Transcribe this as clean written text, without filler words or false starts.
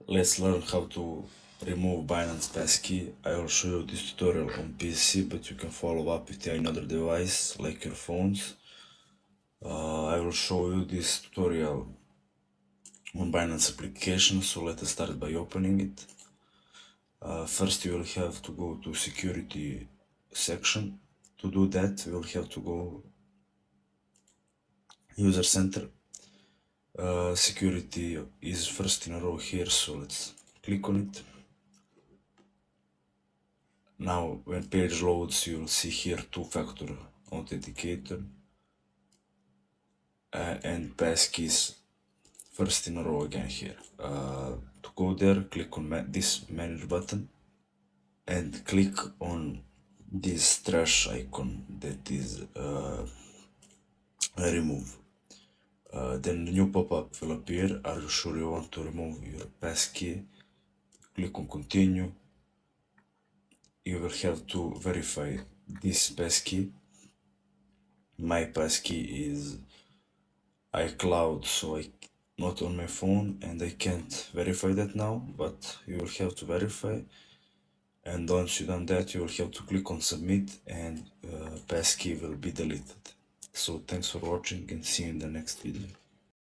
Let's learn how to remove Binance Passkey. I will show you this tutorial on PC, but you can follow up with another device like your phones. I will show you this tutorial on Binance application, so let us start by opening it. First you will have to go to security section. To do that, we will have to go user center. Security is first in a row here, so let's click on it. Now when page loads, you'll see here two-factor authenticator and passkeys first in a row again here. To go there, click on this manage button and click on this trash icon that is remove. Then the new pop-up will appear. Are you sure you want to remove your passkey? Click on continue. You will have to verify this passkey. My passkey is iCloud, so not on my phone, and I can't verify that now, but you will have to verify. And once you've done that, you will have to click on submit, and passkey will be deleted. So thanks for watching, and see you in the next video.